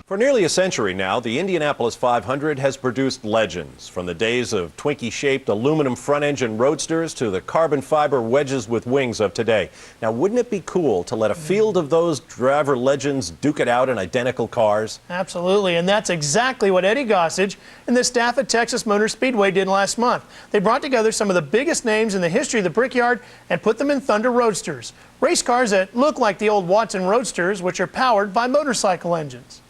For nearly a century now, the Indianapolis 500 has produced legends, from the days of Twinkie-shaped aluminum front-engine roadsters to the carbon fiber wedges with wings of today. Now, wouldn't it be cool to let a field of those driver legends duke it out in identical cars? Absolutely, and that's exactly what Eddie Gossage and the staff at Texas Motor Speedway did last month. They brought together some of the biggest names in the history of the Brickyard and put them in Thunder Roadsters, race cars that look like the old Watson Roadsters, which are powered by motorcycle engines.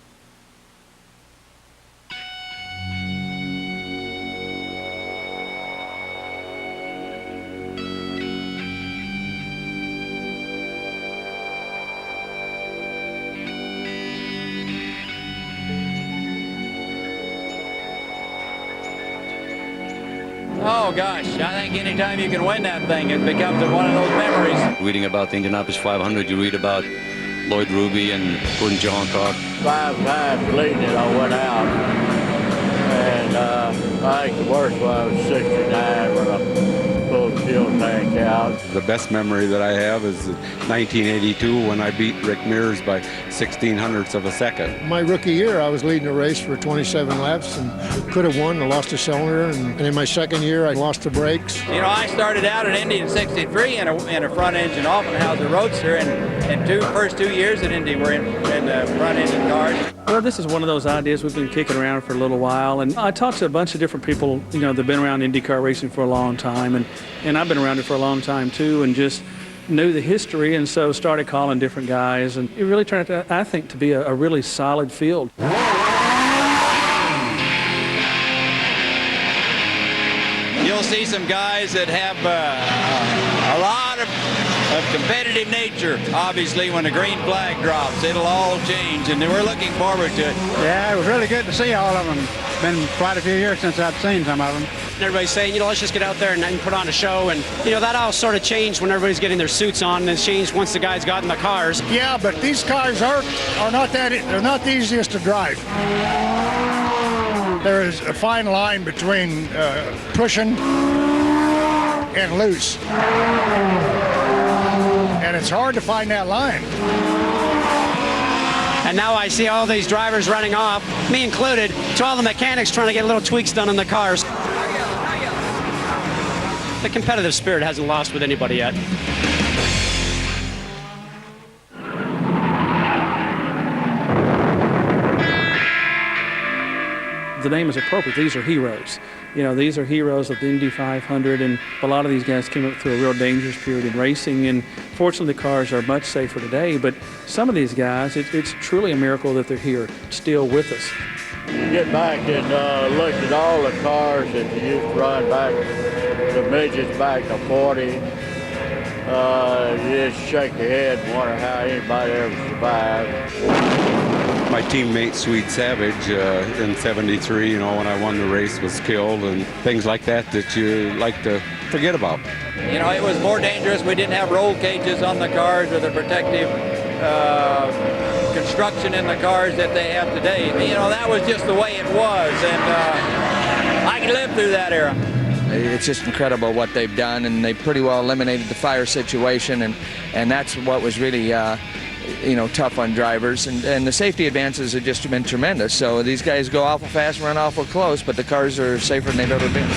Oh gosh, I think anytime you can win that thing, it becomes one of those memories. Reading about the Indianapolis 500, you read about Lloyd and Johncock. 5 times leading it, I went out. And I think the worst one was 69 when I pulled the fuel tank out. The best memory that I have is 1982 when I beat Rick Mears by 1600ths of a second. My rookie year, I was leading the race for 27 laps and could have won. I lost a cylinder, and in my second year, I lost the brakes. You know, I started out at Indy in '63 in a front-engine Offenhauser Roadster, and first 2 years at Indy were in front-engine cars. Well, this is one of those ideas we've been kicking around for a little while, and I talked to a bunch of different people, you know, that've been around IndyCar racing for a long time, and I've been around it for a long time too, and just knew the history, and so started calling different guys, and it really turned out, I think, to be a really solid field. You'll see some guys that have a lot of competitive nature. Obviously, when the green flag drops, it'll all change, and we're looking forward to it. Yeah, it was really good to see all of them. It's been quite a few years since I've seen some of them. Everybody's saying, you know, let's just get out there and put on a show, and you know, that all sort of changed when everybody's getting their suits on, and it's changed once the guys got in the cars. Yeah, but these cars are not they're not the easiest to drive. There is a fine line between pushing and loose. And it's hard to find that line. And now I see all these drivers running off, me included, to all the mechanics trying to get little tweaks done on the cars. The competitive spirit hasn't lost with anybody yet. The name is appropriate. These are heroes. You know, these are heroes of the Indy 500, and a lot of these guys came up through a real dangerous period in racing, and fortunately the cars are much safer today, but some of these guys, it's truly a miracle that they're here still with us. You get back and look at all the cars that you used to run back, the midgets back to 40. You just shake your head and wonder how anybody ever survived. My teammate Sweet Savage in '73, you know, when I won the race, was killed, and things like that you like to forget about. You know, it was more dangerous. We didn't have roll cages on the cars or the protective construction in the cars that they have today. You know, that was just the way it was, and I can live through that era. It's just incredible what they've done, and they pretty well eliminated the fire situation, and that's what was really you know, tough on drivers, and the safety advances have just been tremendous. So these guys go awful fast, run awful close, but the cars are safer than they've ever been.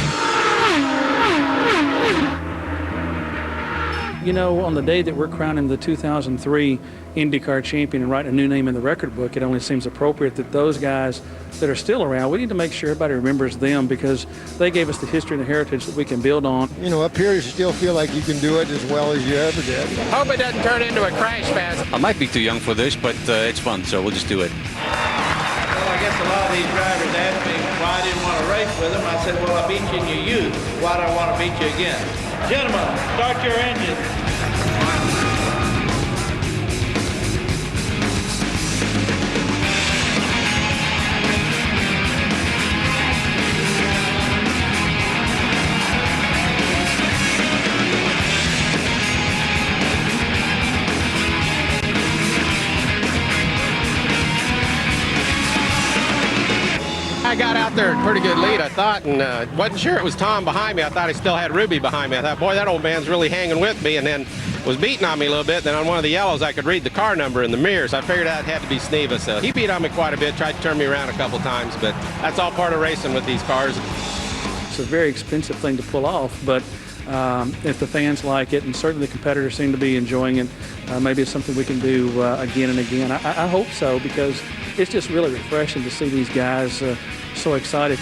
You know, on the day that we're crowning the 2003 IndyCar champion and writing a new name in the record book, it only seems appropriate that those guys that are still around, we need to make sure everybody remembers them, because they gave us the history and the heritage that we can build on. You know, up here you still feel like you can do it as well as you ever did. Hope it doesn't turn into a crash fest. I might be too young for this, but it's fun, so we'll just do it. Well, I guess a lot of these drivers asked me why I didn't want to race with them. I said, well, I beat you in your youth. Why do I want to beat you again? Gentlemen, start your engines. I got out there in pretty good lead, I thought, and wasn't sure it was Tom behind me. I thought I still had Ruby behind me. I thought, boy, that old man's really hanging with me, and then was beating on me a little bit. Then on one of the yellows, I could read the car number in the mirrors. I figured out it had to be Sneva, so he beat on me quite a bit, tried to turn me around a couple times, but that's all part of racing with these cars. It's a very expensive thing to pull off, but if the fans like it, and certainly the competitors seem to be enjoying it, maybe it's something we can do again and again. I hope so, because it's just really refreshing to see these guys so excited.